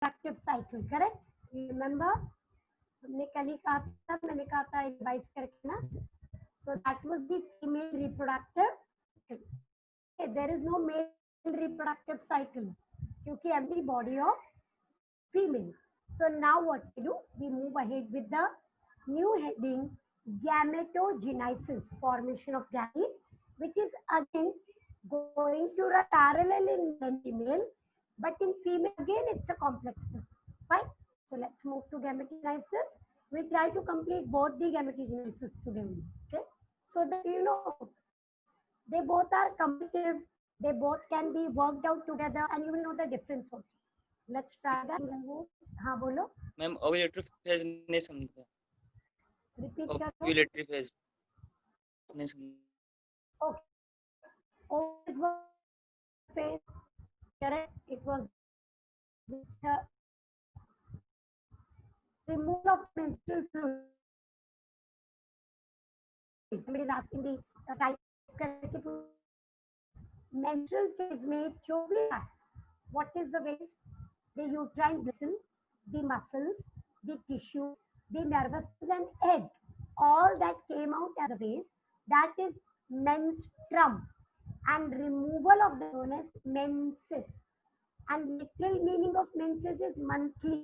reproductive cycle, correct? You remember? हमने कल ही कहा था, मैंने कहा था रिवाइज करके ना. So that was the female reproductive cycle. Okay, there is no male reproductive cycle क्योंकि every body of female. So now what we do? We move ahead with the new heading, gametogenesis, formation of gamete, which is again going to run parallel in female, but in female again it's a complex process. Fine. So let's move to gametogenesis. We try to complete both the gametogenesis today. Okay. So that you know, they both are competitive. They both can be worked out together, and you will know the difference also. Let's try that. हाँ बोलो. Ma'am ovulatory phase नहीं समझा. Repeat करो. Ovulatory phase नहीं समझा. Okay. Always was phase. Correct. It was the removal of menstrual fluid. Somebody is asking the type menstrual phase में जो भी है, what is the waste? The uterine bristle, the muscles, the tissues, the nervous and egg, all that came out as a waste. That is menstruum, and removal of the known as menses. And literal meaning of menses is monthly,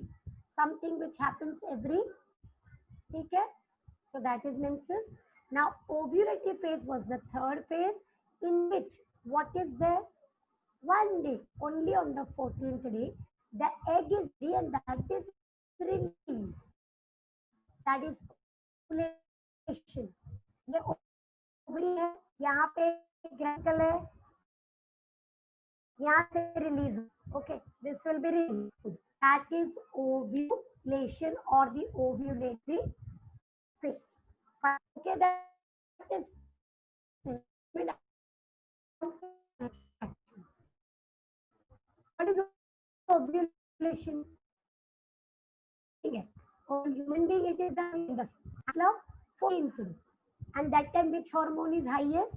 something which happens every. Okay, so that is menses. Now ovulatory phase was the third phase, in which what is there? One day, only on the 14th day, the egg is ready and that is released. That is ovulation. ये ovary है, यहाँ पे ग्रैनिकल है, यहाँ से release. Okay, this will be released. That is ovulation or the ovulatory phase. Okay, that is what is ovulation? Or human being, it is the love 14th, and that time which hormone is highest?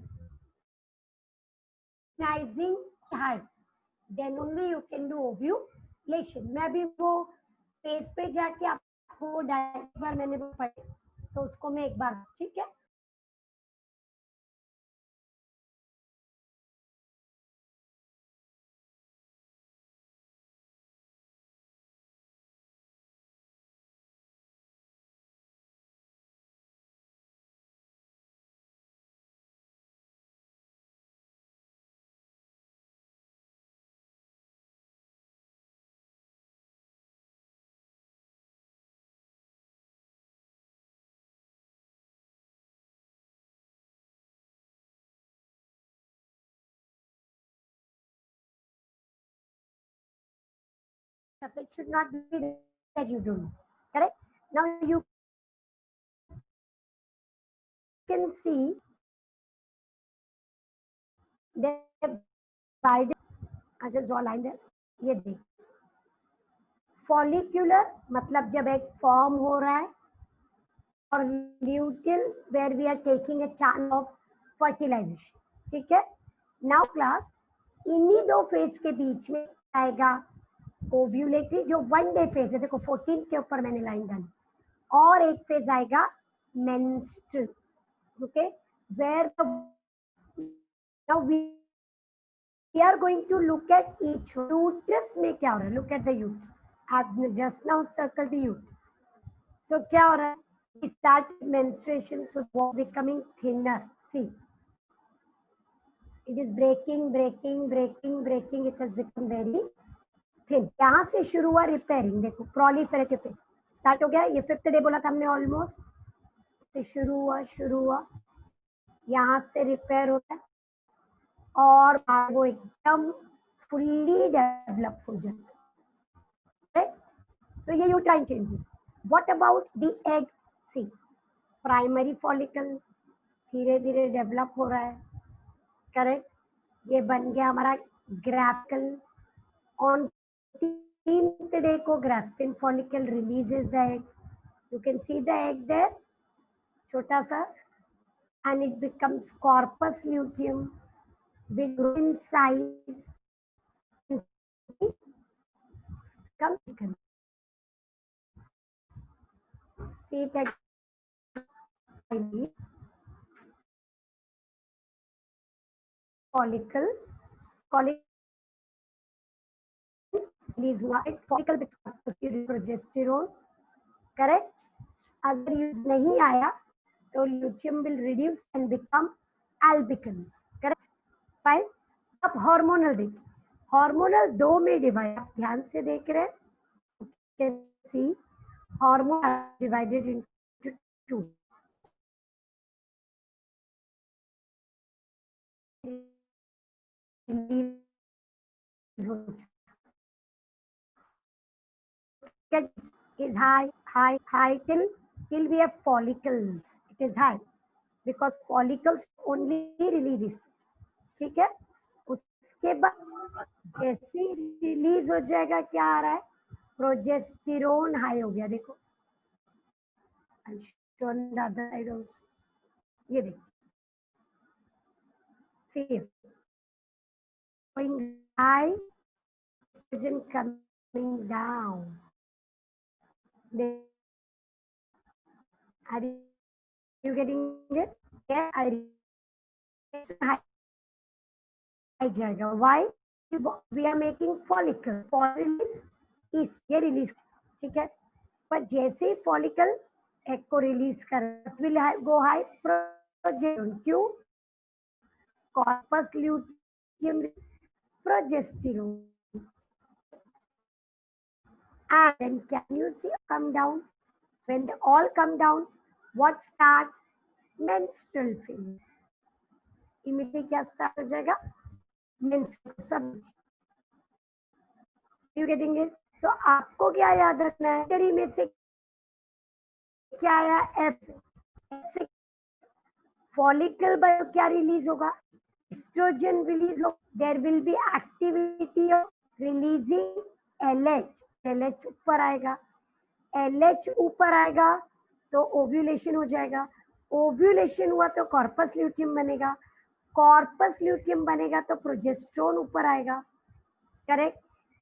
Luteinizing high. Then only you can do ovulation. मैं अभी वो page पे जाके आपको एक बार मैंने वो पढ़ी, तो उसको मैं एक बार, ठीक है. It should not be that you don't know. Correct? Now you can see they divided. I just draw a line there. ये देख. Follicular मतलब जब एक फॉर्म हो रहा है, और luteal where we are taking a chance of fertilization. ठीक है. Now class, इन्हीं दो फेज के बीच में आएगा ओव्यूलेटरी, जो वन डे फेज है. देखो 14 के ऊपर मैंने लाइन डाली, और एक फेज आएगा menstrual. Okay, where now we are going to look at each. Uterus में क्या हो रहा है? Look at the uterus. आपने just now circle the uterus. So क्या हो रहा है? We start menstruation, so was becoming thinner. See, it is breaking. It has become very thin. यहाँ से शुरू हुआ रिपेयरिंग. देखो प्रोलिफेरेटिव फेज स्टार्ट हो गया. ये 5th डे बोला था हमने. ऑलमोस्ट से शुरू हुआ, यहाँ से रिपेयर होता है, और वो एकदम फुल्ली डेवलप हो जाता है. तो ये uterine changes. What about the egg? See, primary follicle धीरे धीरे डेवलप हो रहा है. करेक्ट. ये बन गया हमारा ग्रैपिकल. ऑन 13th डे को Graafian follicle releases the egg. You can see the egg there, छोटा सा, and it becomes corpus luteum with growth in size. become follicle. See it again. Follicle, follicle release हुआ है, follicle with progesterone, correct? अगर use नहीं आया तो lutetium will reduce and become albicans, correct? फाइन. अब हार्मोनल देखिए, हार्मोनल दो में डिवाइड, आप ध्यान से देख रहे हैं, see hormone divided into two. Is high till we have follicles. It is high because follicles only release. ठीक है, उसके बाद जैसे रिलीज हो जाएगा क्या आ रहा है, प्रोजेस्टेरोन हाई हो गया. देखो अदर साइड ऑल्सो, ये देखो, सी going high, estrogen coming down. Are you getting it? Yeah, high जाएगा. Why? We are making follicle. Follicle is ये release, ठीक है. पर जैसे ही follicle egg को release कर, will go high progesterone. क्यों? Corpus luteum progesterone. And then can you see come down? When they all come down, what starts? Menstrual phase. Immediately क्या start हो जाएगा? Menstrual. सब. You getting it? तो आपको क्या याद रखना है? तेरी में से क्या आया? F से फॉलिकल बायो क्या रिलीज होगा? एस्ट्रोजन रिलीज हो. There will be activity of releasing LH. LH ऊपर आएगा. LH ऊपर आएगा तो ओव्यूलेशन हो जाएगा. ओव्यूलेशन हुआ तो कॉर्पस ल्यूटियम बनेगा. कॉर्पस ल्यूटियम बनेगा तो प्रोजेस्टेरोन ऊपर आएगा. करेक्ट.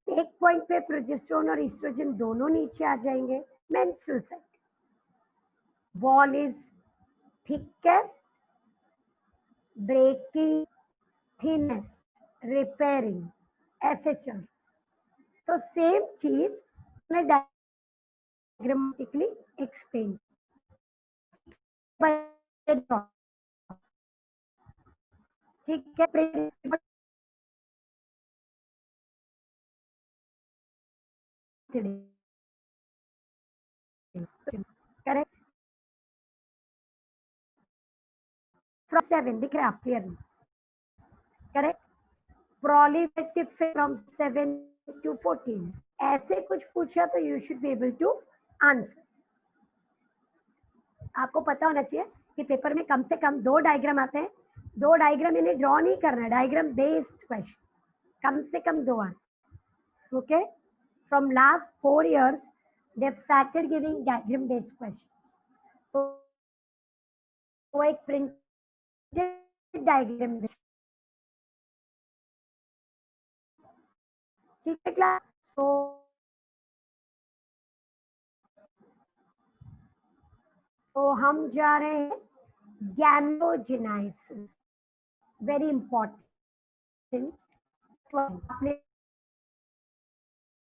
एक पॉइंट पे प्रोजेस्टेरोन और एस्ट्रोजन दोनों नीचे आ जाएंगे. Menstrual cycle. Wall is thickest, breaking, thinnest, repairing, ऐसे चल. तो सेम चीज मैं डायग्रामेटिकली एक्सप्लेन. ठीक है. करेक्ट. फ्रॉम 7 दिख रहा है आप clearly. Correct. Proliferative from 7 to 14. ऐसे कुछ पूछा तो you should be able to answer. आपको पता होना चाहिए कि पेपर में कम से कम 2 डायग्राम आते हैं. 2 डायग्राम इन्हें ड्रॉ नहीं करना है, डायग्राम बेस्ड क्वेश्चन कम से कम 2 आए. Okay. From last 4 years they have started giving diagram based question. तो एक प्रिंटेड डायग्राम, ठीक है क्लास. तो हम जा रहे हैं गैमेटोजेनाइसिस. Very important. आपने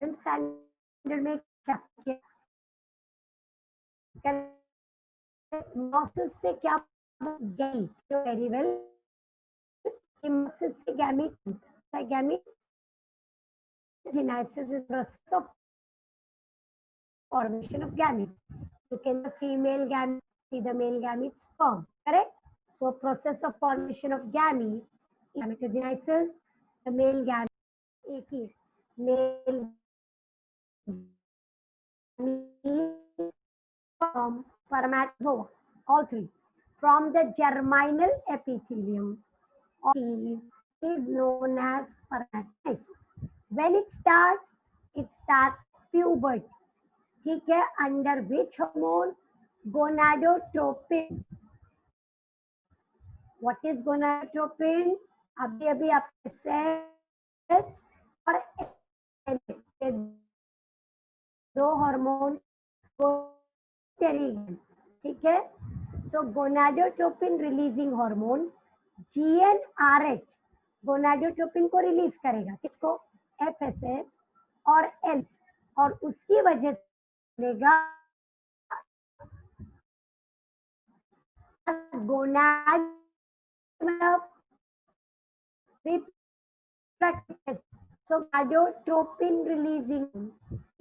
स्टैंडर्ड में क्या किया? मॉसिस से क्या गैमेट? Very well. मॉसिस से gamete, gametogenesis is process of formation of gamete. You can the female gamete, see the male gamete sperm. Correct? So process of formation of gamete, gametogenesis, the male gamete, एक ही male from spermatozoa, all three, from the germinal epithelium of these is known as spermatogenesis. When it starts puberty. ठीक है. Under which hormone? Gonadotropin. What is gonadotropin? अभी अभी आपने set और दो hormone ठीक है. So gonadotropin releasing hormone GnRH gonadotropin को रिलीज करेगा. किसको? FSH और L, और उसकी वजह से देगा gonad so gonadotropin releasing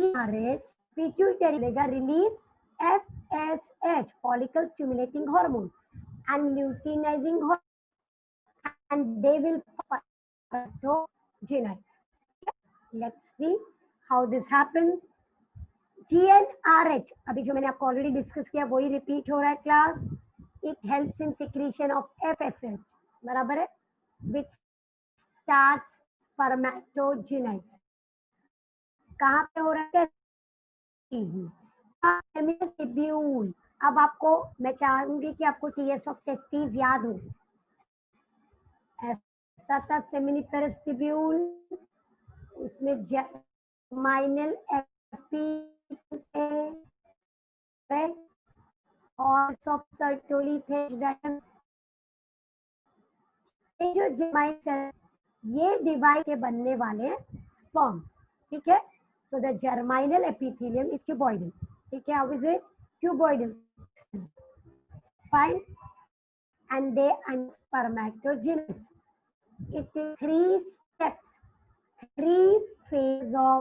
RH pituitary देगा release FSH follicle stimulating hormone and luteinizing hormone and they will genize. Let's see how this happens. GnRH अभी जो मैंने आपको ऑलरेडी डिस्कस किया वही रिपीट हो रहा है class. It helps in secretion of FSH बराबर है, which starts spermatogenesis. कहाँ पे हो रहा है? सेमिनिफेरस. अब आपको मैं चाहूंगी कि आपको TS ऑफ टेस्टिस याद हो. ऐसा था सेमिनिफेरस ट्यूब्यूल, उसमें जर्माइनल एपी और सब सर्टोली थे. जो जर्माइन सेल ये डिवाइड के बनने वाले स्पर्म्स. ठीक है. So the germinal epithelium is cuboidal. ठीक है. How is it? Cuboidal. Fine. And they and spermatogenesis. It is 3 steps, 3 phases of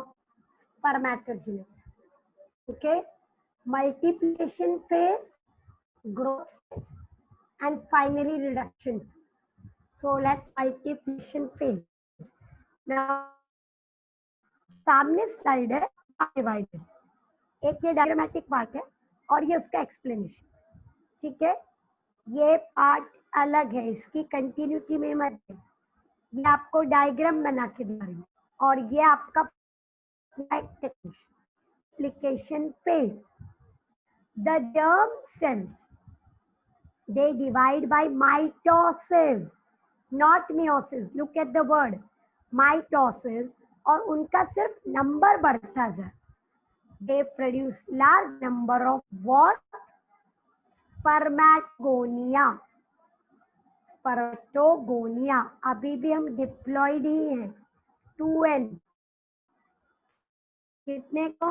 spermatogenesis. Okay, multiplication phase, growth phase, and finally reduction phase. So let's multiplication phase. Now, सामने slide है divided. एक ये diagrammatic part है और ये उसका explanation. ठीक है. ये पार्ट अलग है, इसकी कंटिन्यूटी में मत है. ये आपको डायग्राम बना के दे रही हूँ और ये आपका multiplication phase. The germ cells they divide by mitosis, not meiosis. Look at the word mitosis. और उनका सिर्फ नंबर बढ़ता जाए. They produce large number of what? Spermatogonia. Spermatogonia. अभी भी हम डिप्लॉइड ही हैं. 2n कितने को?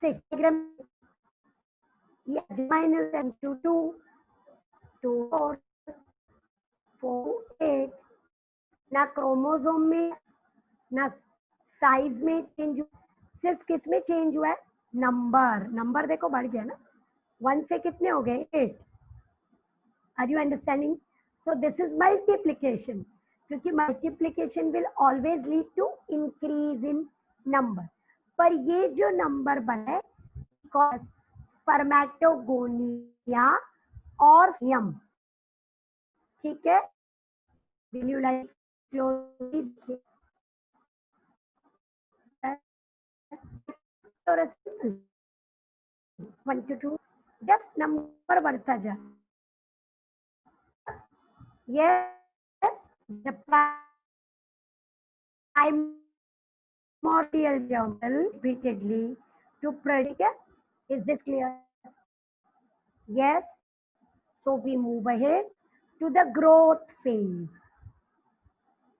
6 माइनस m2 2 4 4 8. ना क्रोमोसोम में ना साइज में चेंज, सिर्फ किस में चेंज हुआ है? नंबर. नंबर देखो बढ़ गया ना. 1 से कितने हो गए? 8. Are you understanding? So this is multiplication. क्योंकि multiplication will always lead to increase in number. पर ये जो नंबर बना है because spermatogonia और यम. ठीक है. Will you like closely? 1 to 2 just number बढ़ता जा. Yes, the primordial germ repeatedly to predict. Is this clear? Yes. So we move ahead to the growth phase.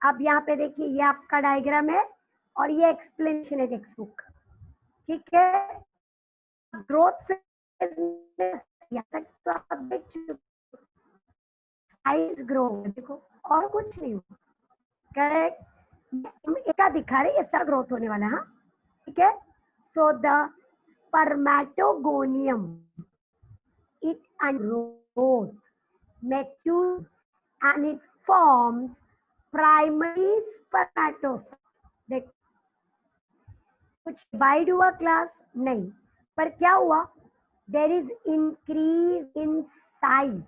अब यहाँ पे देखिए ये आपका डायग्राम है और ये एक्सप्लेनेशन है टेक्स्ट बुक. ठीक है. ग्रोथ फेज में यहाँ तक तो आप देख चुके. साइज ग्रो देखो और कुछ नहीं हुआ. करेक्ट. एका दिखा रहे ये सारा ग्रोथ होने वाला है. हाँ. ठीक है. So the spermatogonium it and growth mature and it forms primary spermatocyte. देख कुछ डिवाइड हुआ क्लास नहीं, पर क्या हुआ? There is increase in size.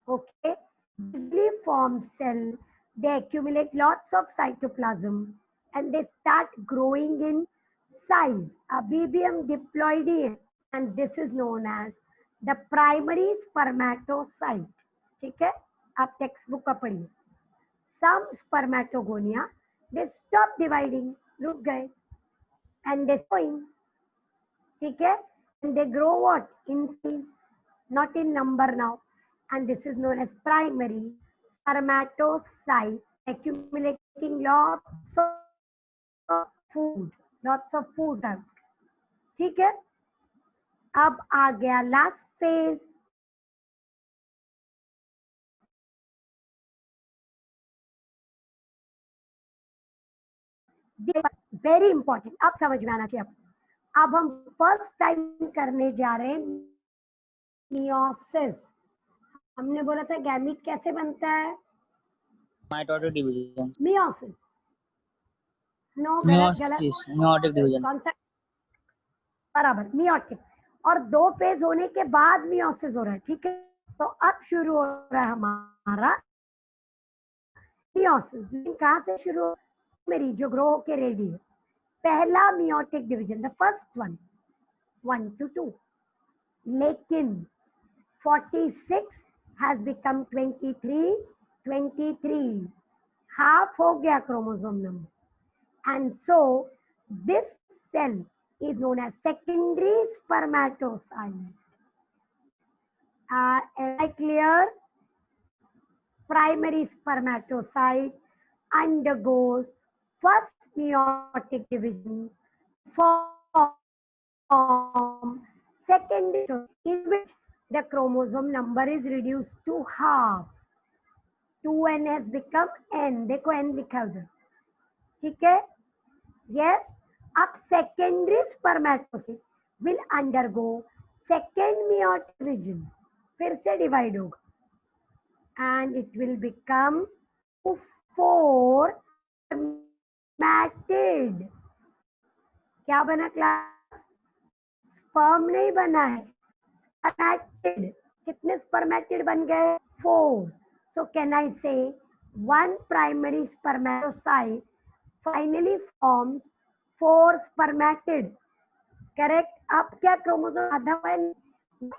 Okay. Newly formed cell, they accumulate lots of cytoplasm and they start growing in size. अभी भी हम diploid ही हैं and this is known as the primary spermatocyte. ठीक है. आप टेक्स्ट बुक का पढ़िए. Some spermatogonia they stop dividing, रुक गए, and they going ठीक है, and they grow what in size, not in number now, and this is known as primary spermatocyte, accumulating lots of food out. ठीक है, अब आ गया लास्ट फेज, वेरी इंपॉर्टेंट, अब समझ में आना चाहिए आपको। अब हम फर्स्ट टाइम करने जा रहे हैं मियोसिस। हमने बोला था गैमीट कैसे बनता है, Mitotic division. मियोसिस। नो, गलत गलत, Meiotic division. कौन सा, बराबर मियोटिक, और 2 फेज होने के बाद मियोसिस हो रहा है। ठीक है, तो अब शुरू हो रहा है हमारा मियोसिस। लेकिन कहाँ से शुरू हो, मेरी जो ग्रो होके रेडी है, पहला meiotic division, the first one 1 to 2, लेकिन 46 has become 23, हाफ हो गया chromosome number, and so this cell is known as secondary spermatocyte. Am I clear? Primary spermatocyte undergoes first meiotic division, form secondary, in which the chromosome number is reduced to half. 2n has become n, देखो n लिखा उधर, ठीक है, yes. अब secondary spermatocyte will undergo second meiotic division, फिर से divide होगा, and it will become 4 spermatid. क्या बना क्लास, स्पर्म नहीं बना है, spermatid. कितने spermatid बन गए, 4. So can I say one primary spermatocyte finally forms 4 spermatid? Correct. अब क्या क्रोमोसोम आधा हुआ,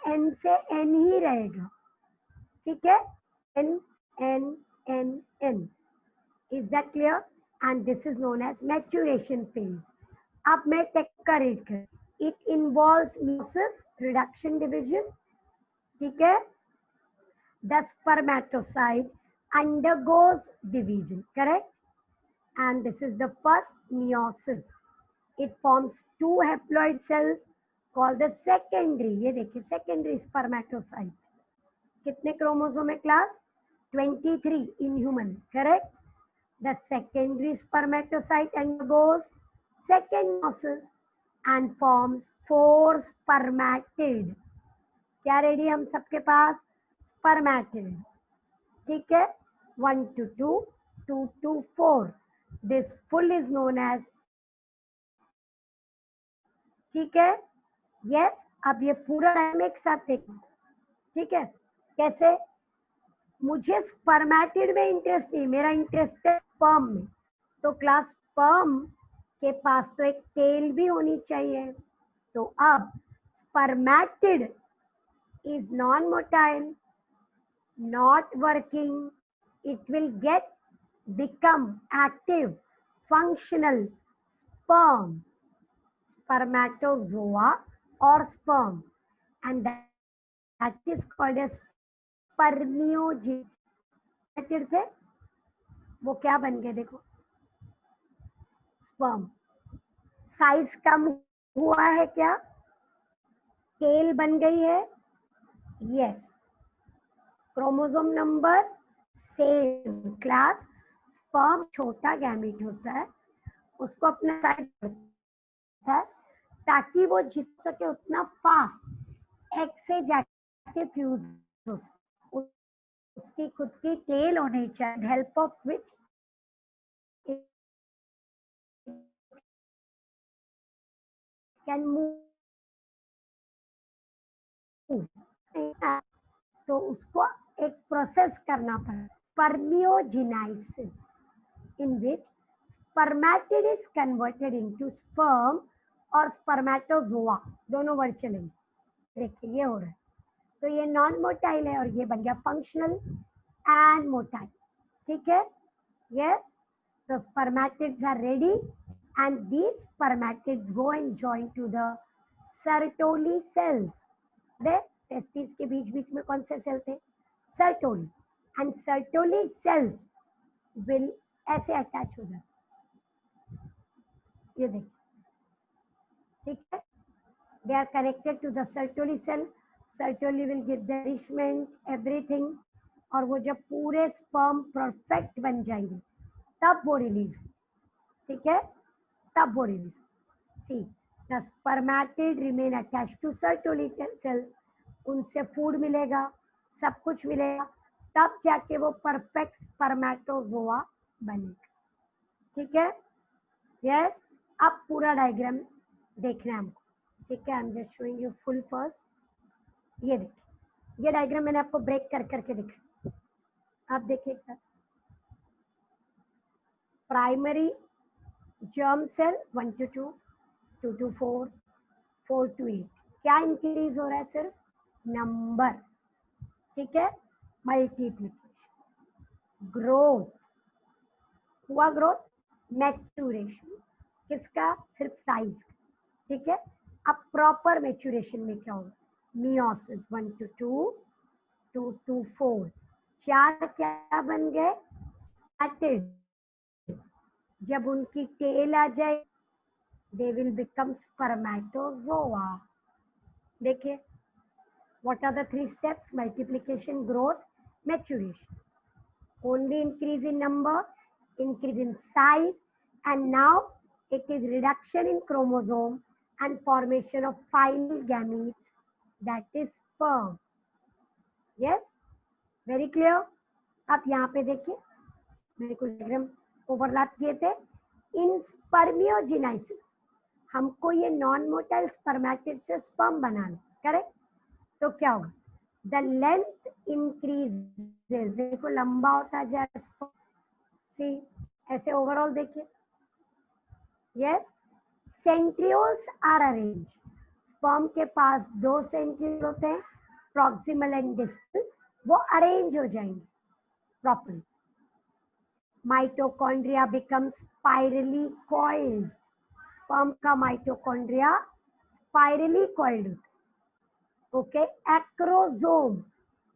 n से n ही रहेगा, ठीक है, n n n n. Is that clear? And this is known as maturation phase. अब मैं टेक का रीड कर, it involves meiosis, reduction, division, ठीक है, the spermatocyte undergoes division, correct, and this is the first meiosis. It forms 2 haploid cells called the secondary, ये देखिए secondary spermatocyte. कितने chromosome है class, 23 in human, correct. The secondary spermatocyte undergoes second meiosis and forms 4 spermatid. क्या ready हम सबके पास, spermatid, ठीक है, 1 to 2, 2 to 4. This full is known as, ठीक है, यस. अब ये पूरा टाइम एक साथ देखो, ठीक है, कैसे, मुझे स्पर्मेटिड में इंटरेस्ट नहीं, मेरा इंटरेस्ट है स्पर्म में, तो क्लास स्पर्म के पास तो एक टेल भी होनी चाहिए, तो अब spermatid is non motile, not working, it will get become active functional sperm, spermatozoa or sperm, and that is called as spermiogen. थे वो क्या बन गए, देखो स्पर्म, साइज कम हुआ है क्या, टेल बन गई है, yes, chromosome number same, class sperm छोटा गैमीट होता है, उसको अपना साइज बढ़ता है ताकि वो जित सके उतना फास्ट एग से जाके फ्यूज हो सके, उसकी खुद की टेल होनी चाहिए, help of which can move, तो उसको एक प्रोसेस करना पड़ा, स्पर्मियोजेनाइसिस, in which spermatid is converted into sperm और spermatozoa, दोनों वर्ड चलेंगे, देखिए ये हो रहा है, तो ये नॉन मोटाइल है और ये बन गया फंक्शनल एंड मोटाइल, ठीक है, यस. तो spermatids are ready and these spermatids go and join to the Sertoli cells, testis के बीच बीच में कौन से सेल थे, Sertoli, and Sertoli cells will ऐसे अटैच हो जाए, ये देखिए, ठीक है, they are connected to the Sertoli cell. Sertoli will give the nourishment, everything, और वो जब पूरे स्पर्म परफेक्ट बन जाएंगे तब वो रिलीज हो, ठीक है, तब वो रिलीज हो. See the spermatid remain attached to Sertoli cells, उनसे फूड मिलेगा, सब कुछ मिलेगा, तब जाके वो परफेक्ट स्पर्मेटोजोआ बनेगा, ठीक है. यस, अब पूरा डायग्राम देखना है हमको, ठीक है. I am just showing you full first. ये देखिए, ये डायग्राम मैंने आपको ब्रेक कर करके दिखाया, आप देखिए class. Primary germ cell 1 to 2, 2 to 4, 4 to 8, क्या इंक्रीज हो रहा है, सिर्फ नंबर, ठीक है. मल्टीप्लिकेशन, ग्रोथ हुआ, ग्रोथ, मैच्यूरेशन किसका, सिर्फ साइज, ठीक है. अब प्रॉपर मैच्यूरेशन में क्या होगा, मियोसिस 1 to 2, 2 to 4, चार क्या बन गए, स्पैटेड. जब उनकी टेल आ जाए दे विल बिकम स्पर्मेटोजोआ. देखिए, what are the 3 steps, multiplication, growth, maturation. only increase in number, increase in size, and now it is reduction in chromosome and formation of final gametes, that is sperm. Yes, very clear. अब यहाँ पे देखिए, मैंने कुछ diagram overlap किए थे. इन स्पर्मियोजेनाइसिस हमको ये नॉन मोटाइल स्पर्मेटिड से स्पर्म बनाना, करेक्ट. तो क्या होगा, द लेंथ इंक्रीजेस, देखो लंबा होता जा रहा है, सी ऐसे ओवरऑल देखिए. Yes, centrioles are arrange, sperm के पास 2 सेंट्रियोल होते हैं, प्रॉक्सिमल एंड डिस्टल, वो अरेंज हो जाएंगे properly. Mitochondria becomes spirally coiled, sperm का माइटोकॉन्ड्रिया स्पाइरली कॉइल्ड होता है. Okay, acrosome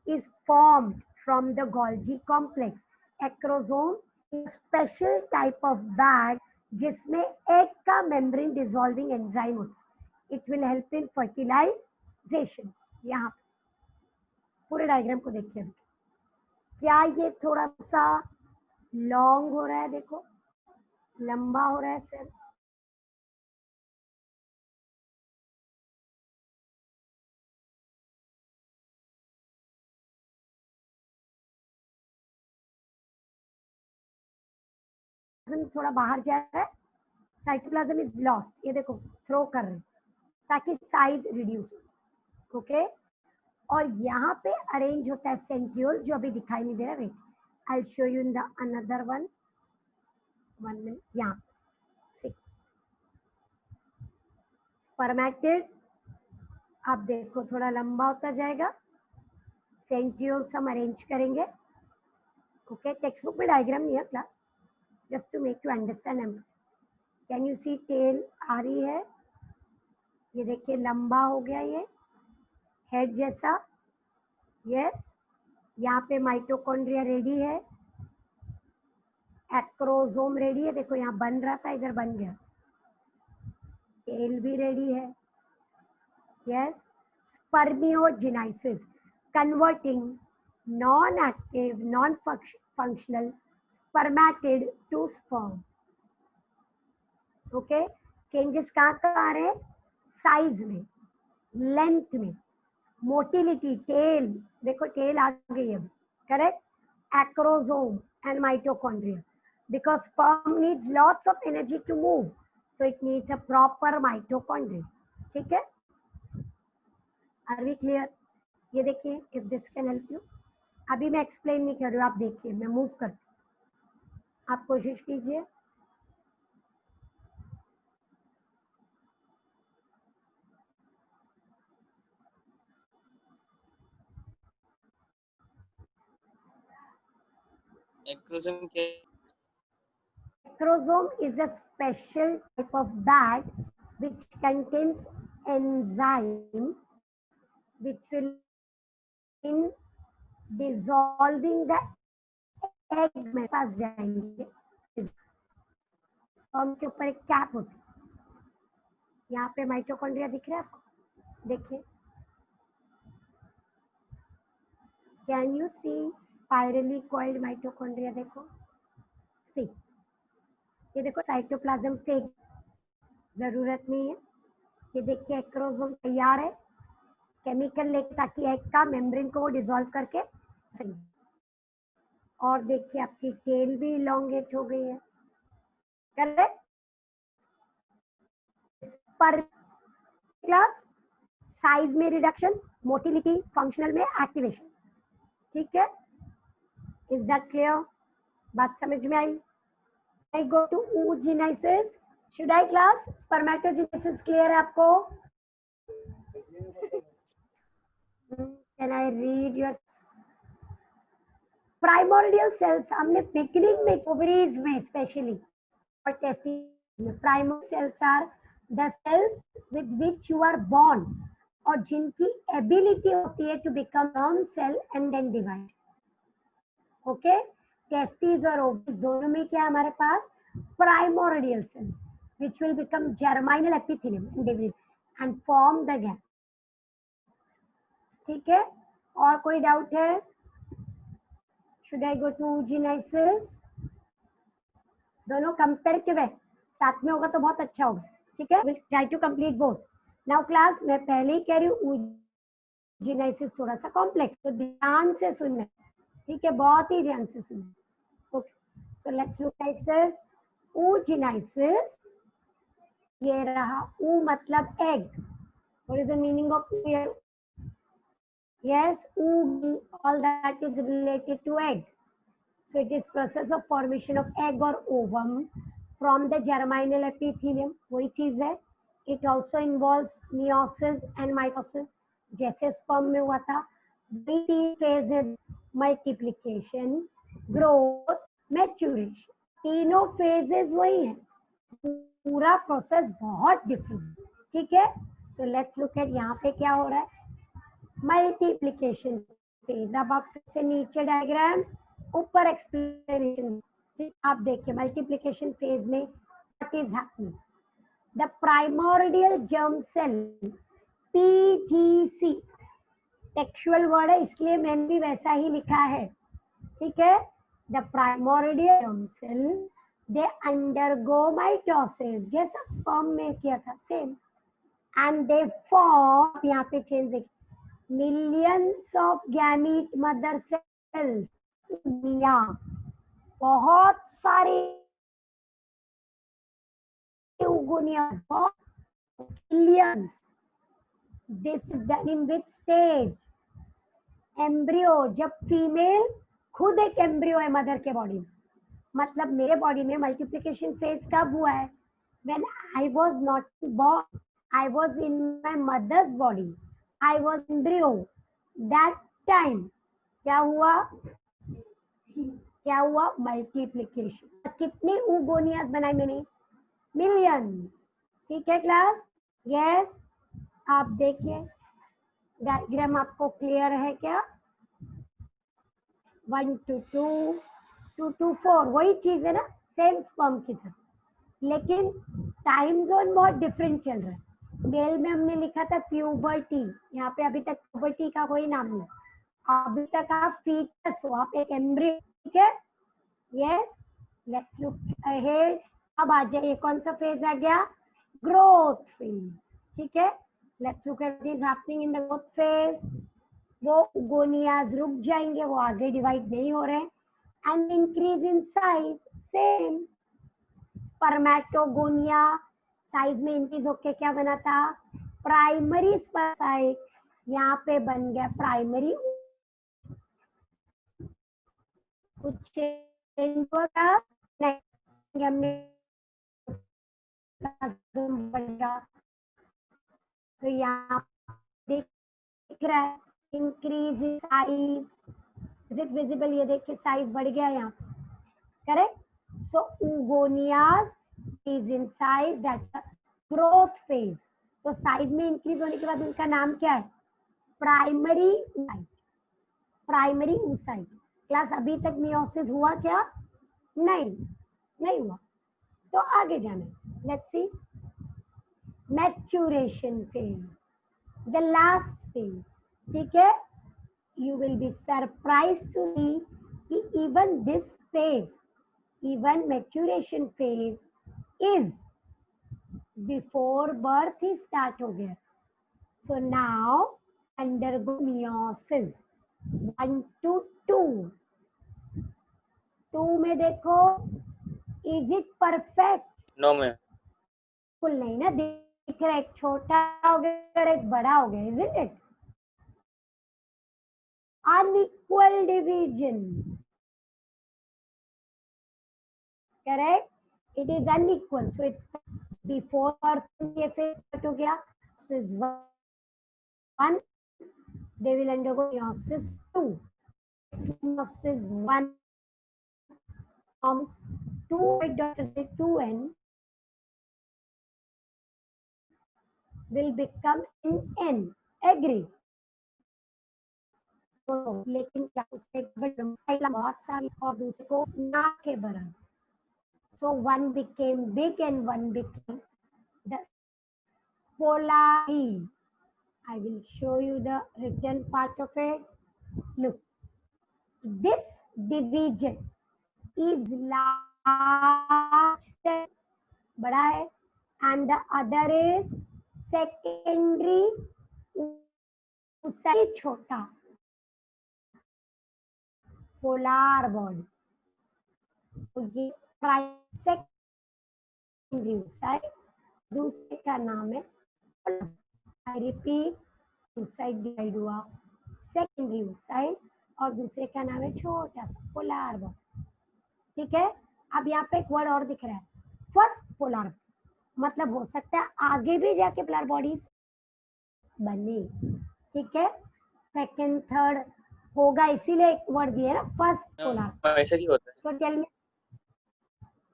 is formed from the Golgi complex. Acrosome is a special type of bag जिसमें egg का membrane dissolving enzyme होता है. It will help in fertilization. यहाँ पूरे diagram को देखिए, क्या ये थोड़ा सा लॉन्ग हो रहा है, देखो लंबा हो रहा है सर. थोड़ा बाहर जा रहा है, साइटोप्लाज्म इज लॉस्ट, ये देखो थ्रो कर रहे हैं ताकि साइज रिड्यूस हो. ओके, और यहाँ पे अरेंज होता है सेंट्रियोल, जो अभी दिखाई नहीं दे रहा. Wait, I will show you in the another one minute. यहाँ स्पर्मेटिड, आप देखो थोड़ा लंबा होता जाएगा, सेंट्रियोल्स हम अरेंज करेंगे. ओके, टेक्स्ट बुक में डायग्राम नहीं है class, just to make you understand. Can you see tail आ रही है, ये देखिए लंबा हो गया, ये हेड जैसा. यस, यहाँ पे माइटोकॉन्ड्रिया रेडी है, एक्रोसोम रेडी है, देखो यहाँ बन रहा था, इधर बन गया, टेल भी रेडी है. Yes, spermiogenesis, converting non active non functional spermatid to sperm. Okay, changes कहाँ कहाँ आ रहे हैं, साइज में, लेंथ में, मोटिलिटी, टेल, देखो टेल आ गई है, correct. Acrosome and mitochondria, because sperm needs lots of energy to move, so it needs a proper mitochondria. ठीक है, are we clear? ये देखिए, if this can help you. अभी मैं एक्सप्लेन नहीं कर रही हूँ, आप देखिए, मैं मूव करती हूँ, आप कोशिश कीजिए. Acrosome क्या? Acrosome is a special type of bag which contains enzyme which will in dissolving the egg में पास जाएंगे. स्पर्म के ऊपर एक कैप होती है. यहाँ पे माइटोकॉन्ड्रिया दिख रहा है आपको? देखिए, can you see spirally coiled mitochondria? देखो, सी, ये देखो साइटोप्लाज्म फेक, जरूरत नहीं है. ये देखिए एक्रोसोम तैयार है केमिकल लेके, ताकि एग का मेम्ब्रेन को वो डिसॉल्व करके सही. और देखिए आपकी टेल भी इलोंगेट हो गई है. करेक्ट. पर क्लास साइज में रिडक्शन, मोटिलिटी, फंक्शनल में एक्टिवेशन. ठीक है, इज दैट क्लियर? बात समझ में आई? I go to oogenesis. Should I class? Spermatogenesis clear है आपको? Can I read your primordial cells? हमने beginning में ovaries में specially और testes में primordial cells are the cells with which you are born और जिनकी ability होती है to become germ cell and then divide. Okay? Testis और ओवरीज दोनों में क्या हमारे पास primordial cells which will become germinal epithelium and form the gap. ठीक है, और कोई डाउट है? Should I go to oogenesis? दोनों कंपेरेटिव है, साथ में होगा तो बहुत अच्छा होगा. ठीक है, we'll try to complete both. Now class, मैं पहले ही कह रही हूँ oogenesis थोड़ा सा कॉम्प्लेक्स, तो ध्यान से सुनना. ठीक है, बहुत ही ध्यान से सुनना. Okay, so let's look at this. oogenesis, ये रहा ऊ मतलब egg. What is the meaning of here? Yes, oo, all that is related to egg. So it is process of formation of egg or ovum from the germinal epithelium. वही चीज है. It also involves meiosis and mitosis, जैसे sperm में हुआ था. तीन phases: multiplication, growth, maturation. तीनों phases वही हैं. पूरा प्रोसेस बहुत डिफरेंट. ठीक है, सो लेट्स लुक एट यहाँ पे क्या हो रहा है. Multiplication phase. अब आप फिर से नीचे डायग्राम, ऊपर एक्सप्लेनेशन. आप देखिए मल्टीप्लिकेशन फेज में what is happening. The primordial germ cell, PGC textual word है इसलिए मैंने भी वैसा ही लिखा है. ठीक है, the primordial germ cell they undergo mitosis, जैसा sperm में किया था सेम, and they form, यहाँ पे चेंज देखिए, millions of gamete mother cells. बहुत सारे oogonia, millions. This is done in which stage? Embryo. जब फीमेल खुद एक एम्ब्रियो है मदर के बॉडी में. मतलब मेरे बॉडी में मल्टीप्लिकेशन फेज कब हुआ है? When I was not born, I was in my mother's body, I was embryo. That time क्या हुआ? क्या हुआ? मल्टीप्लिकेशन. कितने oogoनियाज बनाए मैंने? मिलियंस. ठीक है क्लास? यस. आप देखिए डायग्राम आपको क्लियर है क्या? 1 to 2, 2 to 4, वही चीज है ना, सेम स्पर्म की तरह, लेकिन टाइम जोन बहुत डिफरेंट चल रहा है. मेल में हमने लिखा था प्यूबर्टी, यहाँ पे अभी तक प्यूबर्टी का कोई नाम नहीं. अभी तक आप फीटस हो, आप एक एम्ब्रियो. ठीक है, यस. Let's look ahead. अब आ जाइए, कौन सा फेज आ गया? Growth phase. ठीक है, let's look at what is happening in the growth phase. वो गोनियाज रुक जाएंगे, वो आगे डिवाइड नहीं हो रहे. And increase in size, same. Spermatogonia size में इंक्रीज होके क्या बना था? प्राइमरी स्पर्मासाइट. यहाँ पे बन गया प्राइमरी. कुछ चेंज होगा हमने बनेगा. तो यहाँ दिख रहा है increase in size. Is it visible? ये देखिए साइज बढ़ गया यहाँ. Correct. So oogonias is in size, that's the growth phase. तो साइज में इंक्रीज होने के बाद उनका नाम क्या है? Primary oocyte. Primary oocyte. Class अभी तक मियोसिस हुआ क्या? नहीं हुआ। तो आगे जाना, let's see maturation phase, the last phase. ठीक है, you will be surprised to see कि even this phase, even maturation phase is before birth he start हो गया. So now undergo meiosis 1 to 2. 2 में देखो, is it perfect? No ma'am. Full नहीं ना दिख रहा, एक छोटा हो गया और एक बड़ा हो गया, isn't it? Unequal division. Correct? It is unequal. So it's before birth ये phase start हो गया. This is 1. They will undergo meiosis 2. Meiosis 1 forms 2n will become n. Agree? तो लेकिन क्या उससे बहुत सारी और दूसरे को ना के बराबर. So one became big and one became the polari. I will show you the written part of it. Look, this division is large, बड़ा है, and the other is secondary, उससे छोटा, polar body. तो ये सेकेंडरी साइड, दूसरे का नाम है, आई रिपीट, साइड डिवाइड हुआ, सेकेंडरी साइड और दूसरे का नाम है छोटा सा पोलर बॉडी. ठीक है, अब यहाँ पे एक वर्ड और दिख रहा है, फर्स्ट पोलर, मतलब हो सकता है आगे भी जाके पोलर बॉडीज बने. ठीक है, सेकेंड थर्ड होगा, इसीलिए एक वर्ड दिया है ना, फर्स्ट पोलर. ऐसा क्यों होता है? So tell me.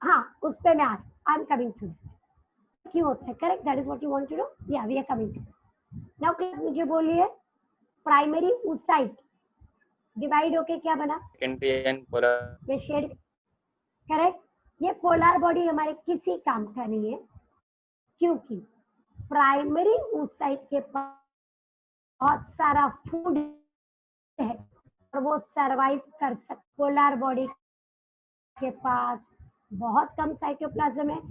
हाँ, उस पे मैं आई एम कमिंग टू. क्यों होता है? Correct, that is what you want to know. Yeah we are coming to. Now class मुझे बोलिए, प्राइमरी ऊसाइट डिवाइड होके क्या बना? Secondary and polar. ये शेड. करेक्ट, ये पोलर बॉडी हमारे किसी काम का नहीं है, क्योंकि प्राइमरी ऊसाइट के पास बहुत सारा फूड है और वो सरवाइव कर सकते. पोलर बॉडी के पास बहुत कम साइटोप्लाज्म है,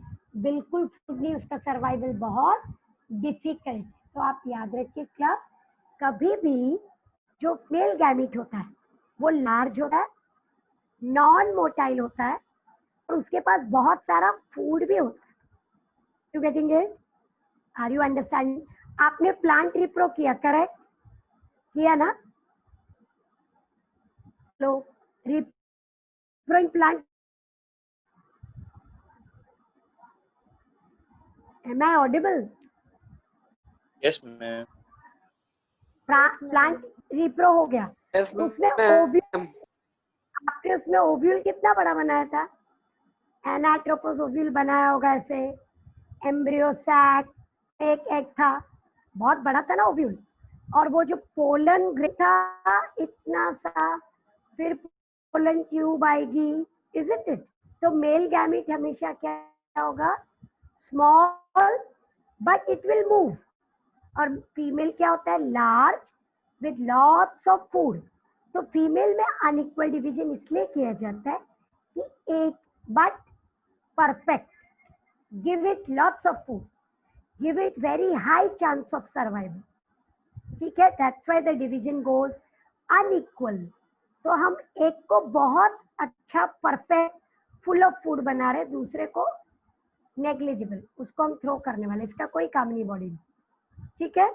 बिल्कुल फूड नहीं, उसका सर्वाइवल बहुत डिफिकल्ट. तो आप याद रखिए क्लास, कभी भी जो मेल गैमीट होता है वो लार्ज होता है, नॉन मोटाइल होता है और उसके पास बहुत सारा फूड भी होता है. You getting it? Are you understanding? आपने प्लांट रिप्रो किया, करेक्ट किया ना? लो, repro in plant. Am I audible? Yes ma'am. Plant repro हो गया. Yes, उसमें ma'am. ओव्यूल, आपने उसमें ओव्यूल कितना बड़ा बनाया था? एनाट्रोपोस ओव्यूल बनाया होगा ऐसे, एम्ब्रियो सैक, एक एग था, बहुत बड़ा था ना ओव्यूल. और वो जो पोलन ग्रेन था इतना सा, फिर पोलन ट्यूब आएगी, इज इट? तो मेल गैमीट हमेशा क्या होगा? Small, but it will move. और फीमेल क्या होता है? Large with lots of food. तो फीमेल में अनइक्वल डिवीजन इसलिए किया जाता है कि एक, but perfect, give it lots of food, give it very high chance of survival. ठीक है, that's why the division goes unequal. तो हम एक को बहुत अच्छा परफेक्ट फुल ऑफ फूड बना रहे, दूसरे को नेग्लिजिबल, उसको हम थ्रो करने वाले, इसका कोई काम नहीं बॉडी में. ठीक है,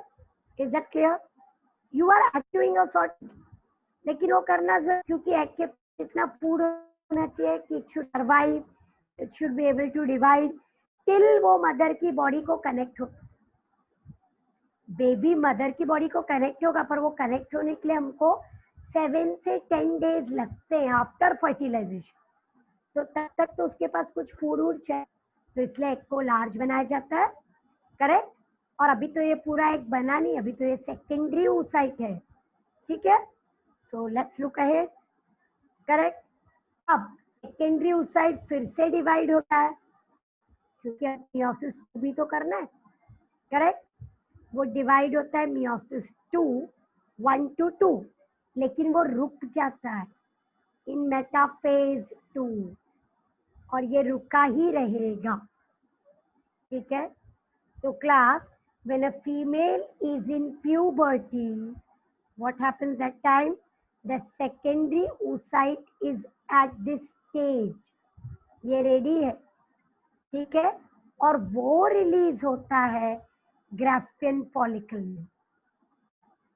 is that clear? You are activating a sort, लेकिन वो करना जरूर, क्योंकि एग के इतना फूड होना चाहिए कि it should survive, it should be able to divide till वो मदर की बॉडी को कनेक्ट हो. बेबी मदर की बॉडी को कनेक्ट होगा, पर वो कनेक्ट होने के लिए हमको 7 से 10 डेज लगते हैं आफ्टर फर्टिलाइजेशन. तो तब तक तो उसके पास कुछ फूड वूड चाहिए, तो इसलिए एग को लार्ज बनाया जाता है. करेक्ट? और अभी तो ये पूरा एक बना नहीं, अभी तो ये सेकेंडरी oocyte है, ठीक है. So let's look ahead. Correct. अब सेकेंडरी oocyte फिर से डिवाइड होता है, क्योंकि मियोसिस भी तो करना है. करेक्ट. वो डिवाइड होता है मियोसिस 2 1 to 2, लेकिन वो रुक जाता है इन मेटाफेज 2, और ये रुका ही रहेगा. ठीक है. तो class, when a female is in puberty, what happens that time? The secondary oocyte is at this stage. ये रेडी है, ठीक है, और वो रिलीज होता है ग्राफियन फॉलिकल में.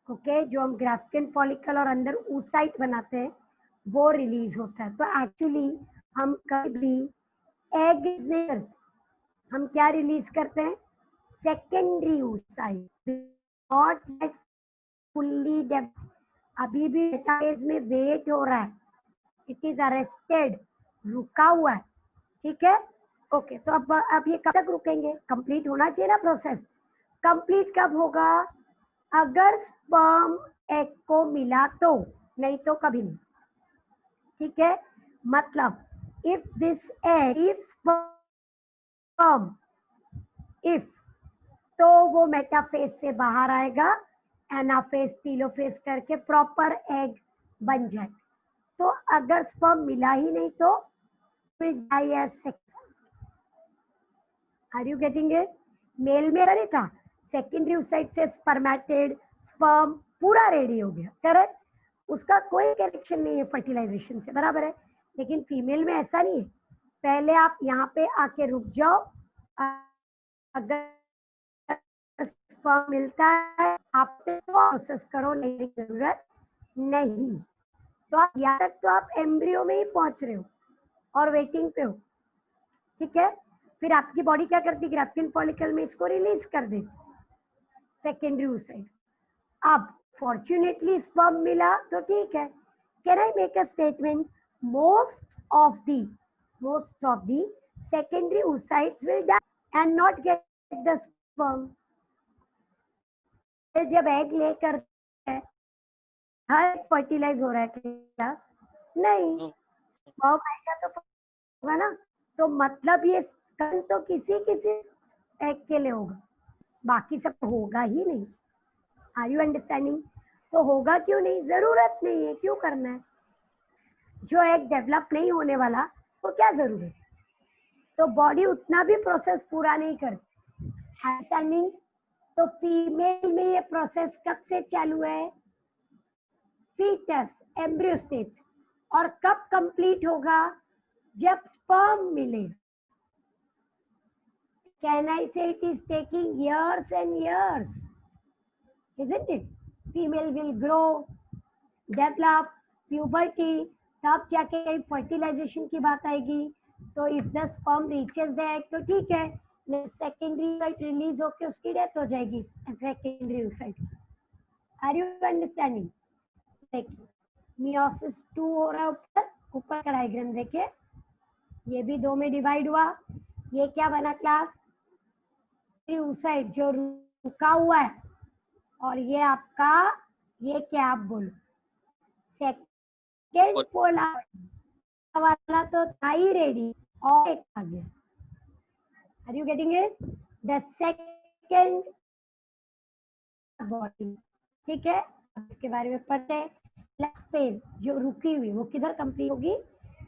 ओके, जो हम ग्राफियन फॉलिकल और अंदर oocyte बनाते हैं वो रिलीज होता है. तो एक्चुअली हम कभी भी एग नहीं करते, हम क्या रिलीज करते हैं? Secondary oocyte, not yet fully developed. अभी भी मेटाफेज में वेट हो रहा है, इट इज अरेस्टेड, रुका हुआ है. ठीक है. ओके, तो अब ये कब तक रुकेंगे? कंप्लीट होना चाहिए ना प्रोसेस. कंप्लीट कब होगा? अगर स्पर्म एग को मिला तो, नहीं तो कभी नहीं. ठीक है. मतलब if this egg, if sperm, if, तो वो मेटाफेज से बाहर आएगा, एनाफेज टीलोफेज करके प्रॉपर एग बन जाए. तो अगर स्पर्म मिला ही नहीं तो will die as sex. Are you getting it? Male में नहीं था, सेकेंडरी oocyte से स्पर्मेटिड, स्पर्म पूरा रेडी हो गया. करेक्ट. उसका कोई कनेक्शन नहीं है फर्टिलाइजेशन से, बराबर है. लेकिन फीमेल में ऐसा नहीं है. पहले आप यहाँ पे आके रुक जाओ, अगर स्पर्म मिलता है आप तो प्रोसेस करो, नहीं जरूरत नहीं. तो आप यहाँ तक तो आप एम्ब्रियो में ही पहुंच रहे हो और वेटिंग पे हो. ठीक है. फिर आपकी बॉडी क्या करती? ग्राफियन फॉलिकल में इसको रिलीज कर देती, सेकेंडरी oocyte. अब फॉर्चुनेटली स्पर्म मिला तो ठीक है. Can I make a statement? Most of the secondary oocytes will die and not get the sperm. जब एग लेकर हर फर्टिलाइज हो रहा है क्लास? नहीं. स्पर्म आएगा तो होगा ना. तो मतलब ये कल तो किसी एग के लिए होगा, बाकी सब होगा ही नहीं. Are you understanding? तो होगा क्यों नहीं? जरूरत नहीं है, क्यों करना है? जो एग डेवलप नहीं होने वाला तो क्या जरूरत है? तो बॉडी उतना भी प्रोसेस पूरा नहीं करती. अंडरस्टैंडिंग? तो फीमेल में ये प्रोसेस कब से चालू है? Foetus, embryo stage. और कब कंप्लीट होगा? जब स्पर्म मिले. Can I say it is taking years and years? Isn't it? Female will grow, develop, puberty, तब जाके कहीं फर्टिलाइजेशन की बात आएगी. तो if the sperm reaches the egg तो ठीक है, सेकेंडरी oocyte रिलीज होकर उसकी डेथ हो जाएगी, secondary oocyte. Are you understanding? देखिए, मियोसिस 2 हो रहा है ऊपर का डायग्राम देखिए. ये भी 2 में डिवाइड हुआ. ये क्या बना क्लास? oocyte जो रुका हुआ है, और ये आपका, ये क्या आप बोलो, सेकेंड पोलर वाला तो था ही रेडी, और एक आ गया. Are you getting it? The second body. ठीक है. इसके बारे में पढ़ते हैं. नेक्स्ट फेज जो रुकी हुई वो किधर कंप्लीट होगी?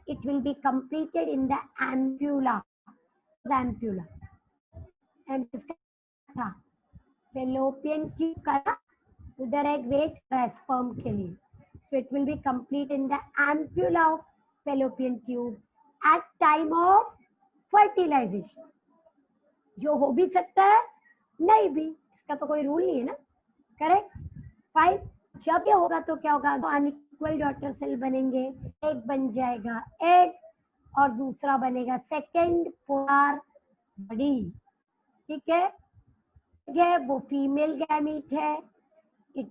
It will be completed in the ampulla. Ampulla end था फेलोपियन ट्यूब का, उधर एक वेट है स्पर्म के लिए. So it will be complete in the ampulla of fallopian tube at time of fertilisation. जो हो भी सकता है, नहीं भी, इसका तो कोई रूल नहीं है ना. करेक्ट. फाइन. जब ये होगा तो क्या होगा? अनइक्वल डॉटर सेल बनेंगे. एक बन जाएगा एग और दूसरा बनेगा सेकेंड पोलर बॉडी. ठीक है. वो फीमेल गैमीट है. It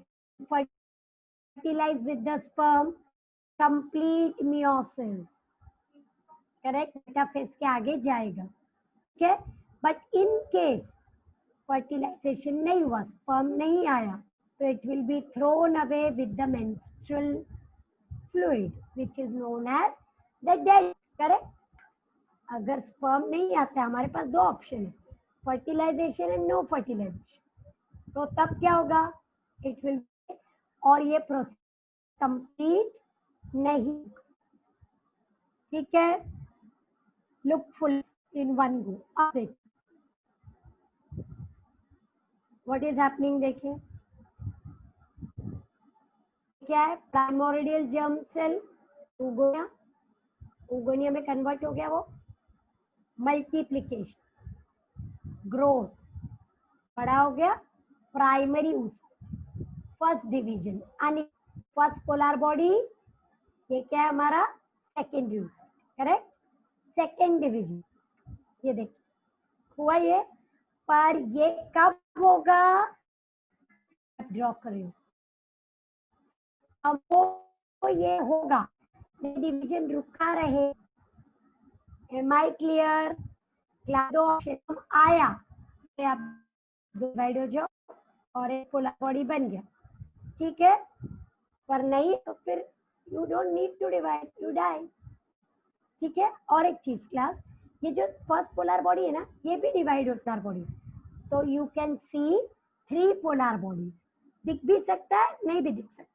fertilize with the sperm, complete meiosis. Correct. Metaphase के आगे जाएगा. ठीक है. बट इन केस फर्टिलाइजेशन नहीं हुआ, स्पर्म नहीं आया, तो it will be thrown away with the menstrual fluid which is known as the dead. Correct. अगर स्पर्म नहीं आता, हमारे पास दो ऑप्शन है, फर्टिलाइजेशन एंड नो फर्टिलाइजेशन, तो तब क्या होगा, इट विल, और ये प्रोसेस कंप्लीट नहीं। ठीक है, look full in one go. अब देखिए व्हाट इज हैपनिंग, देखिए क्या है, primordial germ cell oogonia, oogonia में कन्वर्ट हो गया, वो मल्टीप्लिकेशन, ग्रोथ, बड़ा हो गया, primary first division, first polar body, ये क्या है हमारा सेकेंडरी, करेक्ट, सेकेंड डिवीजन, ये देखिए हुआ ये, पर ये कब होगा, ड्रॉ कर रही हूँ, अब वो ये होगा, डिवीजन रुका रहे। Am I clear? क्लास दो ऑप्शन आया, आप डिवाइड हो जाओ और एक पोलर बॉडी बन गया, ठीक है, पर नहीं तो फिर you don't need to divide, you die. ठीक है, और एक चीज क्लास, ये जो फर्स्ट पोलर बॉडी है ना, ये भी डिवाइड होता है बॉडीज, तो you can C 3 polar bodies, दिख भी सकता है, नहीं भी दिख सकता,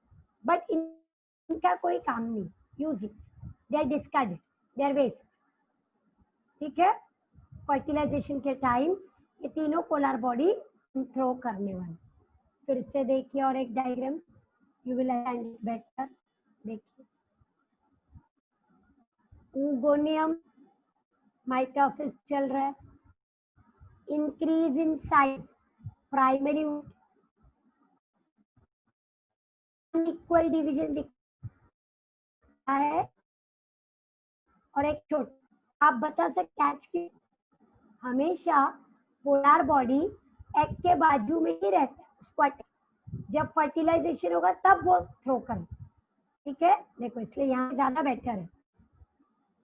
बट इनका कोई काम नहीं, useless, they are discarded, they are waste. ठीक है, फर्टिलाइजेशन के टाइम ये तीनों पोलर बॉडी थ्रो करने वाले। फिर से देखिए और एक diagram, you will understand it better. देखिए ऊगोनियम माइटोसिस चल रहा है, increase in size, primary equal division दिखता है, और एक छोटा, आप बता सकते कैच की, हमेशा पोलर बॉडी एग के बाजू में ही रहता है, उसको जब फर्टिलाइजेशन होगा तब वो थ्रो कर। ठीक है, देखो इसलिए यहाँ ज्यादा बेटर है।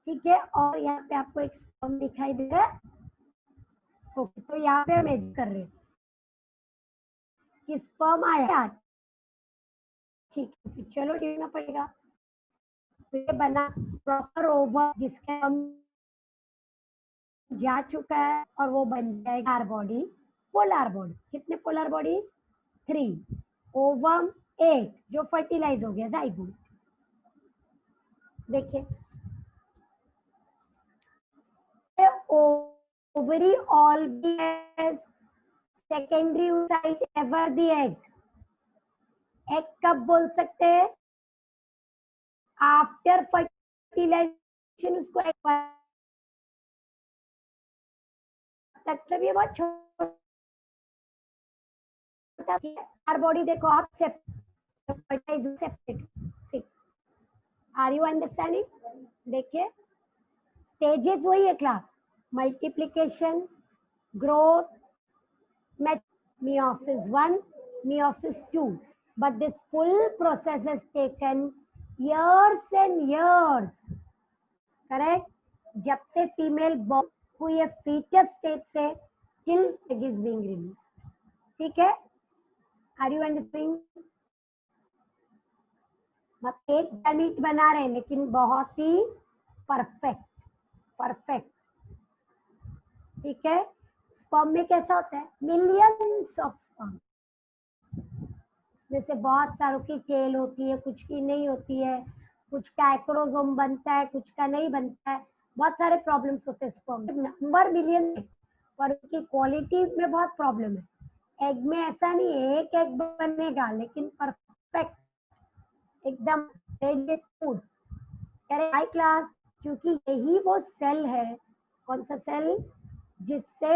ठीक है, और यहाँ पे आपको एक स्पर्म दिखाई दे रहा है, ओके, तो यहाँ पे हम एज कर रहे हैं कि स्पर्म आया, ठीक है, फिर चलो देखना पड़ेगा, तो ये बना प्रॉपर ओवर जिसका हम जा चुका है, और वो बन जाएगा बॉडी, पोलर बॉडी। कितने पोलर बॉडी? 3, ओवम 8 जो फर्टिलाइज हो गया, जाइगोट। देखिए ovary always has secondary oocyte ever the egg. Egg कब बोल सकते हैं? आफ्टर फर्टिलाइजेशन उसको एग तक, ये बहुत छोटा है। बॉडी देखो आप, सेप्टेड, आर यू अंडरस्टैंडिंग? देखिए स्टेजेस वही है class, multiplication, growth, meiosis 1, meiosis 2, but this full process has taken years and years, correct? जब से फीमेल बॉर्न हुई है फीटस स्टेज से till egg is being released. ठीक है, आर यू अंडरस्टैंडिंग? मतलब एक गैमीट बना रहे हैं लेकिन बहुत ही परफेक्ट, परफेक्ट। ठीक है, स्पर्म में कैसा होता है, मिलियंस ऑफ स्पर्म, उसमें से बहुत सारों की टेल होती है, कुछ की नहीं होती है, कुछ का एक्रोसोम बनता है, कुछ का नहीं बनता है, बहुत सारे प्रॉब्लम्स होते हैं स्पर्म, नंबर मिलियन में, पर उसकी क्वालिटी में बहुत प्रॉब्लम है। एग में ऐसा नहीं है, एक एग बनेगा लेकिन परफेक्ट, एकदम फूड, हाई क्लास, क्योंकि यही वो सेल है, कौन सा सेल, जिससे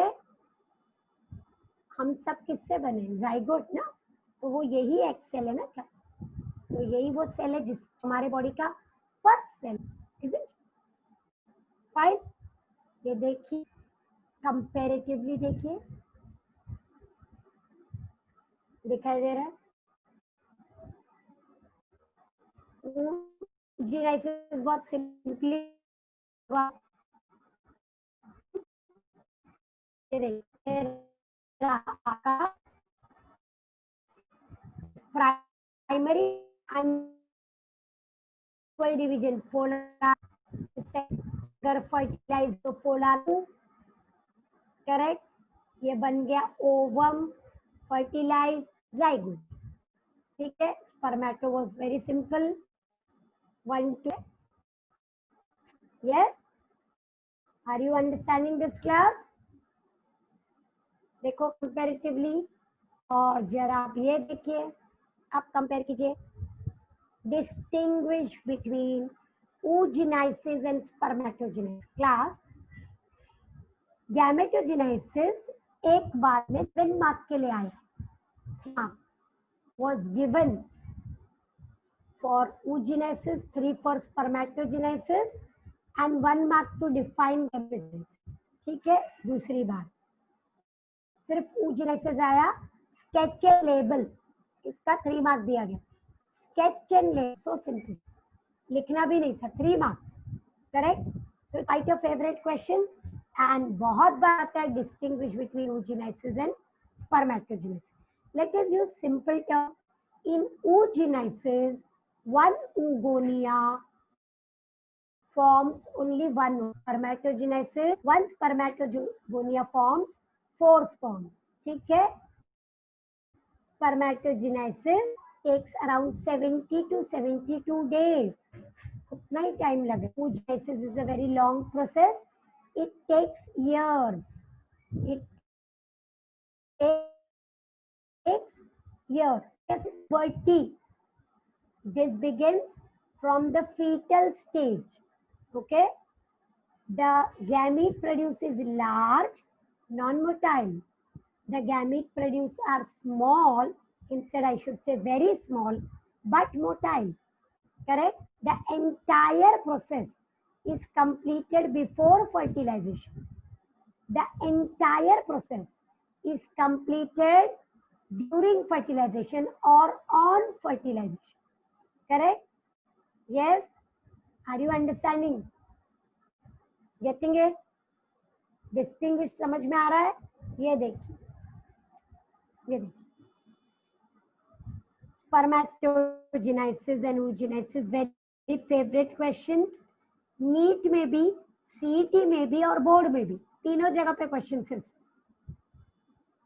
हम सब किससे बने, जाइगोट ना, तो वो यही एक सेल है ना क्लास, तो यही वो सेल है जिस हमारे बॉडी का first cell, is it fine? ये देखिए कंपैरेटिवली, देखिए दिखाई दे रहा है, जीनाइसिस बहुत सिंपली, ये देखिए प्राइमरी अनइक्वल डिवीजन पोलर, अगर फर्टिलाइज तो पोलर, करेक्ट, ये बन गया ओवम, फर्टिलाइज, जाइगोट, ठीक है। स्पर्मेटो was very simple, 1 2, yes, are you understanding this class? देखो कंपैरेटिवली, और जरा आप ये देखिए, आप कंपेयर कीजिए, distinguish between oogenesis and spermatogenesis. Class, gametogenesis एक बार में 10 मार्क के लिए आया, was given for oogenesis, 3 for spermatogenesis and 1 mark to define gamentogenesis, ठीक है। दूसरी बार सिर्फ oogenesis आया, स्केच एंड लेबल, इसका 3 मार्क दिया गया, sketch and label, so simple, लिखना भी नहीं था, 3 marks, correct. So right your favourite question, and बहुत बार आता है distinguish between oogenesis and spermatogenesis. Let us use simple term. In oogenesis, one oogonia forms only one spermatogenesis. One spermatogonia forms 4 sperms, ठीक है। Spermatogenesis takes around 70 to 72 days. उतना ही time लगे। Oogenesis is a very long process. It takes years. It takes years. Puberty. This begins from the fetal stage. Okay. The gamete produces large, non-motile. The gamete produced are small, instead I should say very small, but motile. Correct? The entire process is completed before fertilization. The entire process is completed during fertilization or on fertilization. Correct? Yes? Are you understanding? Getting it? Distinguish समझ में आ रहा है? ये देखिए, ये देखिए, spermatogenesis and oogenesis, very favorite question. NEET में भी, सीईटी में भी और बोर्ड में भी, तीनों जगह पे क्वेश्चन सिर्फ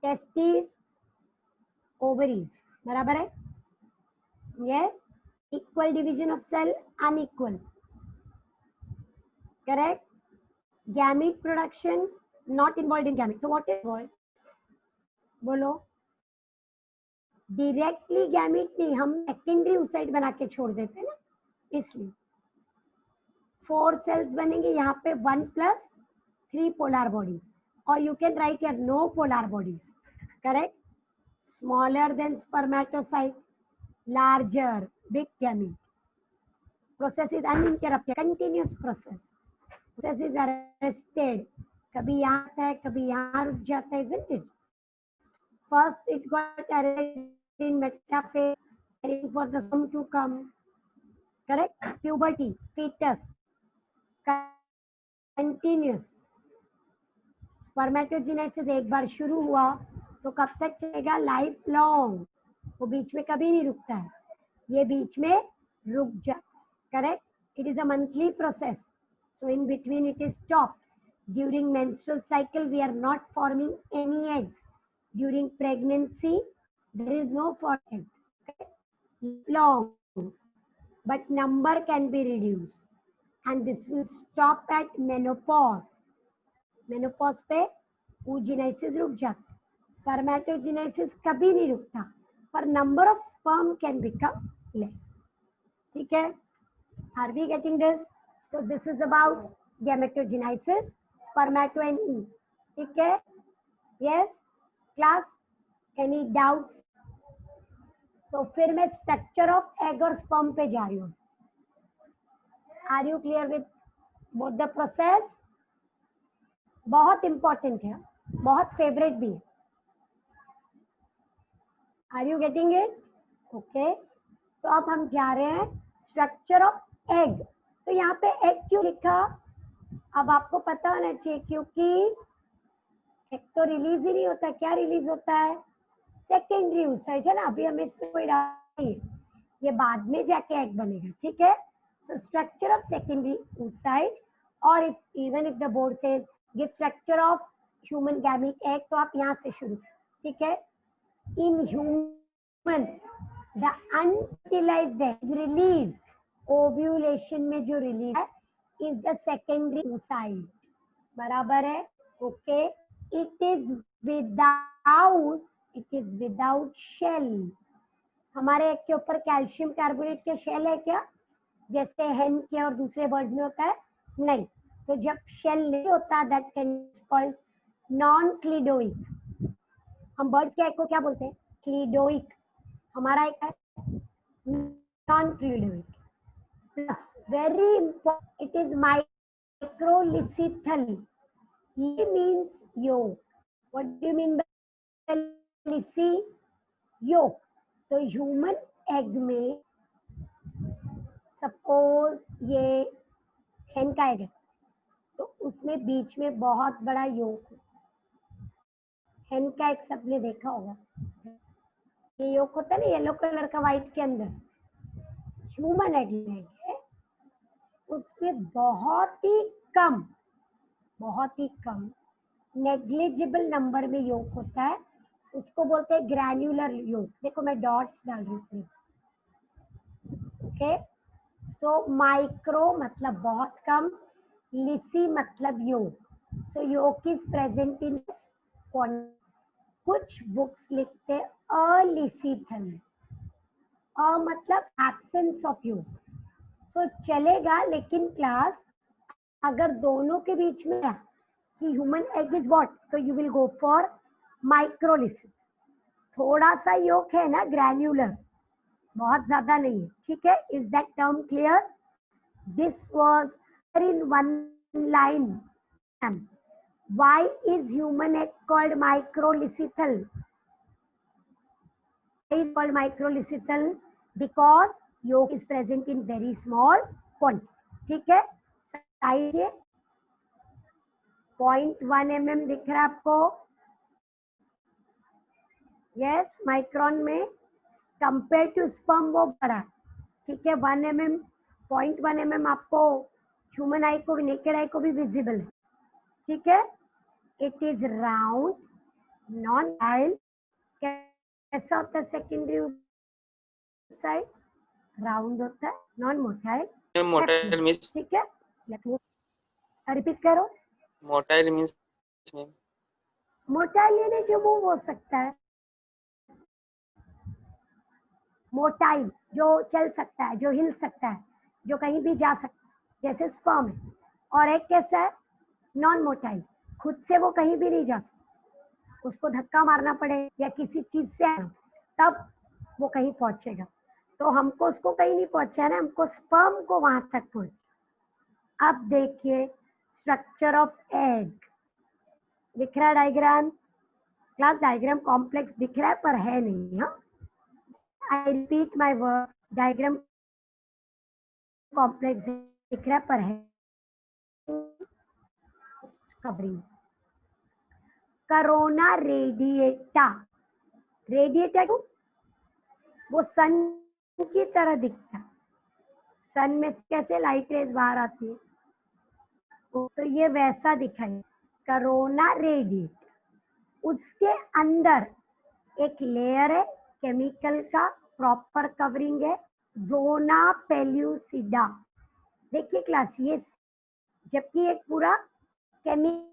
टेस्टिस, ओवरीज, बराबर है, yes. Equal division of cell, unequal, correct. Gamete production not involve in gamete, so what is involve, बोलो। डायरेक्टली गैमीट नहीं, हम सेकेंडरी ओसाइट बना के छोड़ देते हैं ना, इसलिए 4 सेल्स बनेंगे यहाँ पे, 1 + 3 पोलर बॉडीज, और you can write here no polar bodies, correct. Smaller than spermatocyte, larger, big gamete. Process is uninterrupted, continuous process. Process is arrested. कभी यहाँ आता है, कभी यहाँ रुक जाता है, isn't it? First it got arrested in metaphase, waiting for the sperm to come. Correct? Puberty, fetus, continuous. Spermatogenesis एक बार शुरू हुआ तो कब तक चलेगा? लाइफ लॉन्ग, वो बीच में कभी नहीं रुकता है, ये बीच में रुक जाता है, correct. It is a monthly process, so in between it is stopped. During menstrual cycle we are not forming any eggs. During pregnancy there is no forming, okay? Long, but number can be reduced, and this will stop at menopause. Menopause पे oogenesis रुक जाता है, spermatogenesis कभी नहीं रुकता, पर number of sperm can become less. ठीक है? Are we getting this? So this is about gametogenesis, spermato and ooh. ठीक है? Yes? Class? Any doubts? तो फिर मैं structure of egg और sperm पे जा रही हूँ. Are you clear with both the process? बहुत important है, बहुत favorite भी है. Are you getting it? Okay. तो अब हम जा रहे हैं structure of egg. तो यहाँ पे egg क्यों लिखा? अब आपको पता होना चाहिए, क्योंकि एक तो रिलीज ही नहीं होता, क्या रिलीज होता है? सेकेंडरी oocyte है ना, अभी हमें इसमें कोई डाल नहीं है, ये बाद में जाके एग बनेगा, ठीक है। So structure of secondary oocyte, और if even if the board says give structure of human gametic egg, तो आप यहाँ से शुरू, ठीक है। In human the unfertilised egg is release, ovulation में जो रिलीज है इज द सेकेंडरी oocyte, बराबर है, okay. It is without shell. हमारे एग के ऊपर कैल्शियम कार्बोनेट के शेल है क्या, जैसे हेन के और दूसरे बर्ड्स में होता है? नहीं। तो जब शेल नहीं होता, दैट कैन कॉल्ड नॉन क्लिडोइक। हम बर्ड्स के एग को क्या बोलते हैं? क्लिडोइक। हमारा एक है non cleidoic. Plus very important, it is microlecithal. Li means yolk. What do you mean by lisi? Yolk. तो ह्यूमन एग में सपोज ये हेन का एग है, तो उसमें बीच में बहुत बड़ा योक हो। हेन का एग सबने देखा होगा, ये योक होता है ना येलो कलर का व्हाइट के अंदर। ह्यूमन एग है, उसमें बहुत ही कम नेग्लिजिबल नंबर में योक होता है, उसको बोलते हैं ग्रैन्युलर योक। देखो मैं डॉट्स डाल रही हूँ, ओके। सो माइक्रो मतलब बहुत कम, लिसी मतलब योक। सो योक इज प्रेजेंट इन कुछ बुक्स लिखते अलिसिथल, अ मतलब एब्सेंस ऑफ योक। सो चलेगा, लेकिन क्लास अगर दोनों के बीच में कि ह्यूमन एग इज व्हाट, तो यू विल गो फॉर माइक्रोलिसिस। थोड़ा सा योक है ना ग्रैन्युलर, बहुत ज्यादा नहीं है, ठीक है। Is that term clear? This was in one line. Why is human egg called microlecithal? is called microlysital because yolk is present in very small quantity, ठीक है। साइज 0.1 mm दिख रहा है आपको? यस, माइक्रोन में कंपेयर टू स्पर्म वो बड़ा, ठीक है। 1 mm 0.1 mm आपको ह्यूमन आई को भी, नेकेड आई को भी विजिबल है, ठीक है। It is round, non motile. कैसा होता है सेकेंडरी oocyte? राउंड होता है, नॉन मोटाइल, मोटाइल मींस, ठीक है। लेट्स मूव, रिपीट करो। मोटाइल मींस मोटाइल यानी जो मूव हो सकता है, मोटाइल जो चल सकता है, जो हिल सकता है, जो कहीं भी जा सकता है, जैसे स्पर्म है। और एक कैसा है? नॉन मोटाइल, खुद से वो कहीं भी नहीं जा सकता, उसको धक्का मारना पड़े या किसी चीज से तब वो कहीं पहुंचेगा। तो हमको उसको कहीं नहीं पहुंचाना, हमको स्पर्म को वहां तक पहुंच। अब देखिए स्ट्रक्चर ऑफ एग दिख रहा है डायग्राम? क्लास डायग्राम कॉम्प्लेक्स दिख रहा है पर है नहीं। हाँ, I repeat my word, diagram complex दिख रहा है पर है कवरिंग। कोरोना रेडिएटा, रेडिएटा वो सन की तरह दिखता है, सन में कैसे लाइट रेज बाहर आती है, तो ये वैसा दिखाई कोरोना रेडिएट। उसके अंदर एक लेयर है केमिकल का, प्रॉपर कवरिंग है, जोना पेल्यूसिडा। देखिए क्लास, ये जबकि एक पूरा केमिकल,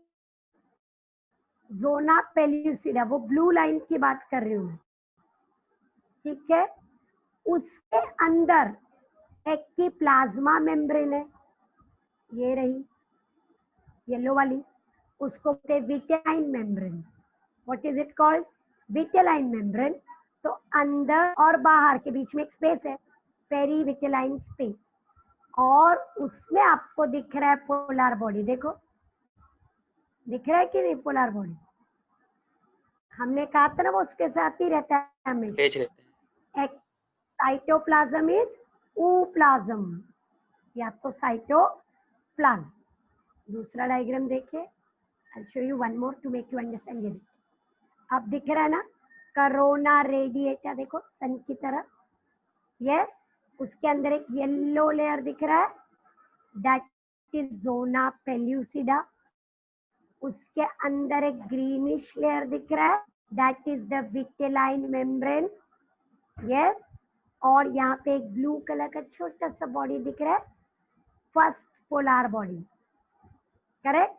जोना पेल्यूसिडा, वो ब्लू लाइन की बात कर रही हूँ, ठीक है। उसके अंदर एक की प्लाज्मा मेम्ब्रेन है, ये रही येलो वाली, उसको कहते हैं vitelline membrane. What is it called? Vitelline membrane. तो अंदर और बाहर के बीच में एक स्पेस है, पेरी विटेलाइन स्पेस, और उसमें आपको दिख रहा है पोलर बॉडी। देखो दिख रहा है कि नहीं पोलर बॉडी? हमने कहा था ना वो उसके साथ ही रहता है हमेशा। एक साइटोप्लाज्म इज ooप्लाज्म, या तो साइटोप्लाज्म। दूसरा डायग्राम देखिए, I'll show you one more to make you understand. ये अब दिख रहा है ना, कोरोना रेडिएटा, देखो सन की तरह. यस, उसके अंदर एक येलो लेयर दिख रहा है, दैट इज जोना पेल्यूसिडा. उसके अंदर एक ग्रीनिश लेयर दिख रहा है, that is the vitelline membrane. Yes, और यहाँ पे एक ब्लू कलर का छोटा सा बॉडी दिख रहा है, first polar body. Correct?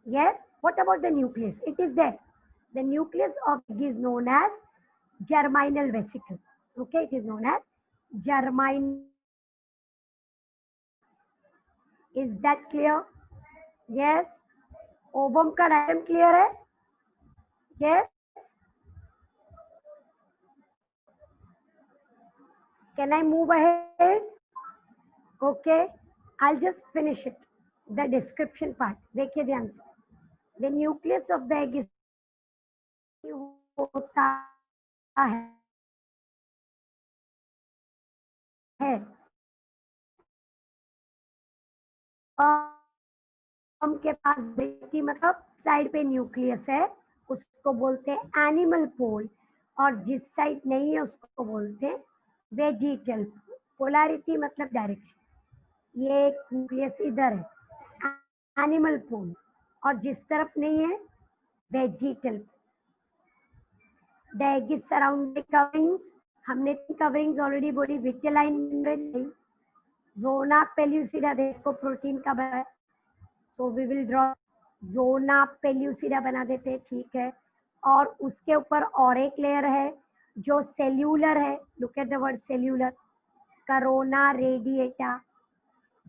Yes. What about the nucleus? It is there. The nucleus of egg is known as germinal vesicle. Okay, it is known as germinal. Is that clear? Yes. Ovum का diagram clear है? Yes. Can I move ahead? Okay, I'll just finish it. The description part. देखिए ध्यान से. The nucleus of the egg is होता है हम के पास बेटी मतलब साइड पे न्यूक्लियस है, उसको बोलते हैं एनिमल पोल, और जिस साइड नहीं है उसको बोलते हैं वेजिटल. पोलैरिटी मतलब डायरेक्शन. ये न्यूक्लियस इधर है एनिमल पोल, और जिस तरफ नहीं है vegetal. The egg is surrounded coverings. हमने कवरिंग्स ऑलरेडी बोली. विटेलाइन मेम्ब्रेन, जोना पेल्यूसिडा, देखो प्रोटीन का बना है, so we will draw zona pellucida बना देते हैं. ठीक है, और उसके ऊपर और एक लेयर है जो सेल्यूलर है. Look at the word cellular. Corona radiata,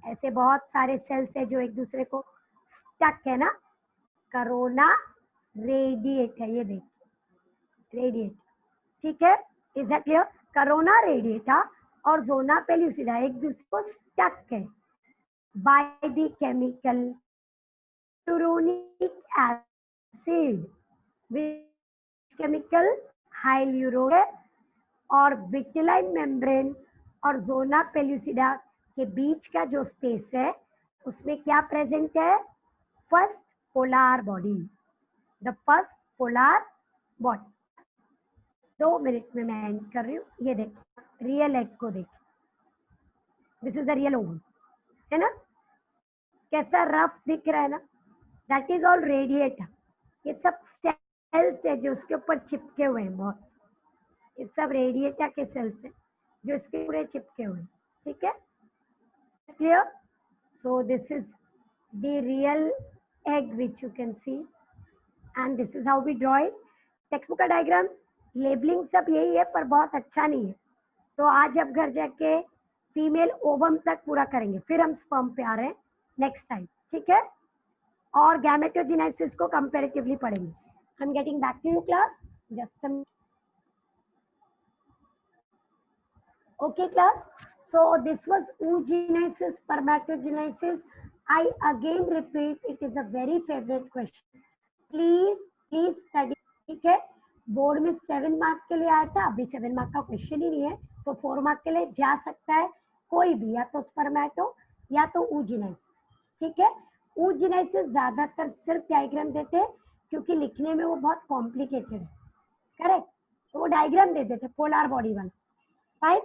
ऐसे बहुत सारे सेल्स है जो एक दूसरे को स्टक है ना. कोरोना रेडिएटा, ये देखिए रेडिएट. ठीक है, is that clear? Corona radiata और जोना पेल्यूसिडा एक दूसरे को स्टक है by the chemical hyaluronic acid. Chemical hyaluronic. और विटेलाइन मेम्ब्रेन और जोना पेल्यूसिडा के बीच का जो स्पेस है उसमें क्या प्रेजेंट है? First polar body. The first polar body. 2 minute में मैं एंड कर रही हूँ. ये देखिए रियल एग को देखिए. This is the real oven, है ना? कैसा रफ दिख रहा है ना? That is all radiator. ये सब सेल्स है जो उसके ऊपर चिपके हुए हैं बहुत. ये सब रेडिएटर के सेल्स हैं जो इसके पूरे चिपके हुए हैं. ठीक है, clear? So this is the real egg which you can see, and this is how we draw it. Text book का डायग्राम, लेबलिंग सब यही है पर बहुत अच्छा नहीं है, तो आज अब घर जाके फीमेल ओवम तक पूरा करेंगे, फिर हम स्पर्म पे आ रहे हैं नेक्स्ट टाइम. ठीक है, और गैमेटोजेनेसिस को कंपैरेटिवली पढ़ेंगे. I am getting back to you class. Just a minute. Okay class, so this was oogenesis, spermatogenesis. I again repeat, it is a very favorite question. Please study. ठीक है, board में 7 mark के लिए आया था, अभी 7 mark का question ही नहीं है, तो 4 मार्क के लिए जा सकता है कोई भी, या तो स्पर्मेटो या तो oogenesis. ठीक है, oogenesis ज्यादातर सिर्फ डायग्राम देते हैं क्योंकि लिखने में वो बहुत कॉम्प्लिकेटेड है. करेक्ट, तो वो डायग्राम दे देते पोलर बॉडी वाला. Fine.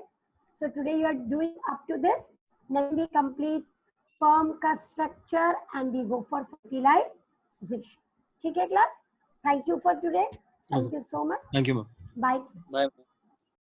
So today you are doing up to this. Then we complete sperm का structure and we go for fertilization. ठीक है class? Thank you for today. Thank you so much. Thank you, ma'am. Bye. Bye.